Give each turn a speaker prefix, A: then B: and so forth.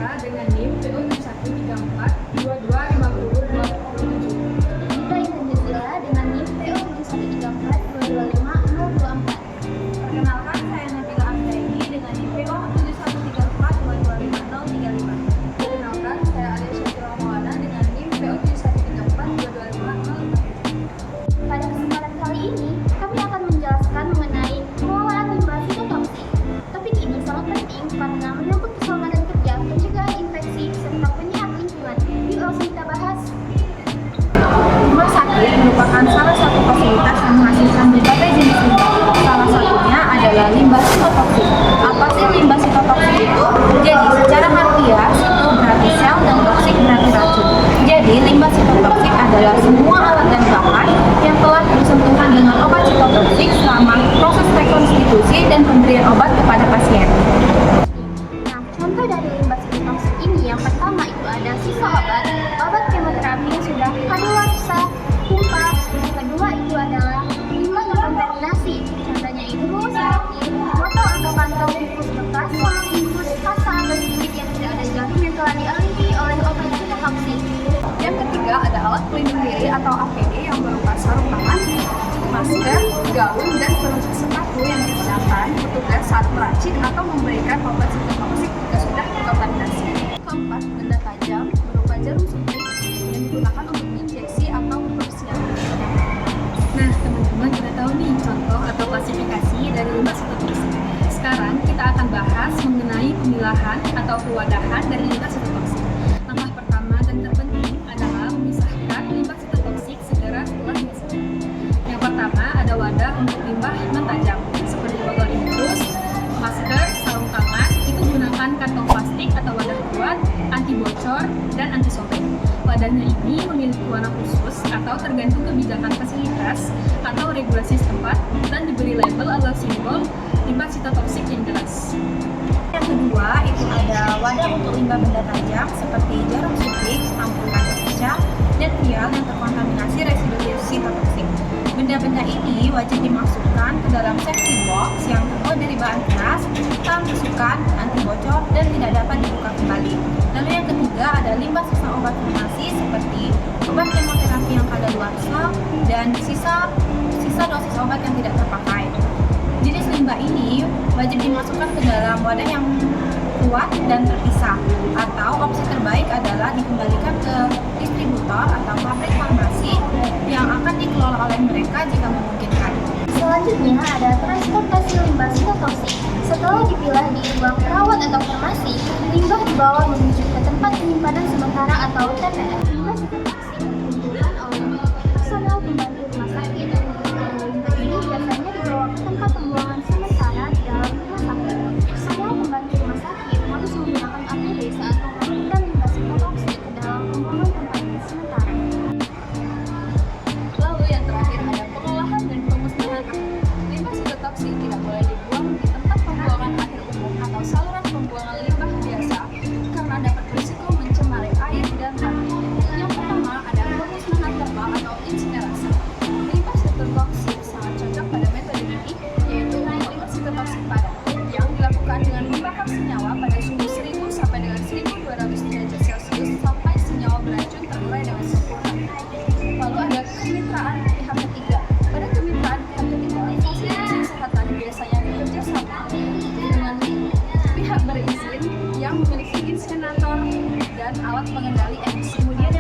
A: kita dengan NIM PO7134225027.
B: Kita Indonesia dengan NIM PO7134225024.
C: Perkenalkan, saya Nabila Anggraini dengan NIM PO7134225035.
A: Perkenalkan, saya Alia Syakira Maulana dengan NIM PO7134225044.
B: Pada kesempatan kali ini, kami akan menjelaskan mengenai pengelolaan limbah fitotoksik. Topik ini sangat penting karena menyangkut keselamatan kerja, pencegahan infeksi, serta penyehat lingkungan. Yuk langsung kita bahas.
C: Rumah sakit merupakan salah satu fasilitas yang menghasilkan berbagai jenis limbah. Salah satunya adalah limbah sitotoksik. Apa sih limbah sitotoksik itu? Jadi, secara harfiah, situ berarti sel dan toksik berarti racun. Jadi, limbah sitotoksik adalah semua alat dan bahan yang telah bersentuhan dengan obat sitotoksik selama proses rekonstitusi dan pemberian obat kepada pasien.
B: Nah, contoh dari limbah fitotoksik ini yang pertama itu ada sisa obat kemoterapi yang sudah kadaluarsa, tumpah. Yang kedua itu adalah limbah kontaminasi. Contohnya itu seperti botol atau kantong infus bekas, infus kasa atau sedikit yang tidak ada jarum yang telah dialiri oleh obat fitotoksik.
A: Yang ketiga ada alat pelindung diri atau APD yang berupa sarung tangan, masker, gaun, dan pelindung sepatu yang digunakan petugas saat meracik atau memberikan obat sitotoksik jika sudah terkontaminasi. Keempat, benda tajam berupa jarum suntik yang digunakan untuk injeksi atau pembersihan. Nah, teman-teman sudah tahu nih contoh atau klasifikasi dari limbah sitotoksik. Sekarang kita akan bahas mengenai pemilahan atau pewadahan dari limbah sitotoksik. Langkah pertama dan terpenting adalah memisahkan limbah sitotoksik segera setelah dihasilkan. Yang pertama ada wadah untuk limbah non-tajam seperti botol infus, masker, sarung tangan. Itu gunakan kantong plastik atau wadah kuat, anti bocor, dan anti sobek. Wadahnya ini memiliki warna khusus atau tergantung kebijakan fasilitas atau regulasi setempat dan diberi label atau simbol limbah sitotoksik yang jelas.
C: Yang kedua itu ada wadah untuk limbah benda tajam seperti jarum suntik, ampul kaca pecah, dan vial yang terkontaminasi residu sitotoksik. Benda-benda ini wajib dimasukkan ke dalam safety box yang terbuat dari bahan keras, tanpa tusukan, anti bocor, dan tidak dapat dibuka kembali. Lalu yang ketiga ada limbah sisa obat farmasi seperti obat kemoterapi yang kadaluarsa dan sisa dosis obat yang tidak terpakai. Jenis limbah ini wajib dimasukkan ke dalam wadah yang kuat dan terpisah, atau opsi terbaik adalah dikembalikan ke distributor atau pabrik farmasi yang akan dikelola oleh mereka jika memungkinkan.
B: Selanjutnya ada transportasi limbah sitotoksik. Setelah dipilah di ruang perawat atau farmasi, limbah dibawa menuju ke tempat penyimpanan sementara atau TPS. Limbah sitotoksik dikumpulkan oleh personel pembantu rumah sakit. Limbah ini biasanya dibawa ke tempat pembuangan sementara di dalam rumah sakit. Semua pembantu rumah sakit harus menggunakan APD saat memasukkan limbah sitotoksik ke dalam pembuangan tempat sementara.
A: Lalu yang terakhir ada pengolahan dan pemusnahan akhir. Limbah sitotoksik tidak boleh dibuang di tempat pembuangan akhir umum atau saluran pembuangan limbah biasa karena dapat berisiko mencemari air dan tanah. Yang pertama ada pemusnahan thermal atau insinerasi. Limbah sitotoksik sangat cocok pada metode ini, yaitu limbah sitotoksik padat yang dilakukan dengan membakar senyawa pada suhu 1000 sampai dengan 1200 derajat Celcius sampai senyawa beracun terurai dengan sempurna. Lalu ada kemitraan pihak ketiga. Pada kemitraan pihak ketiga, fasilitas kesehatan biasanya bekerja sama dengan pihak berizin yang memiliki insinerator dan alat pengendali emisi. Kemudian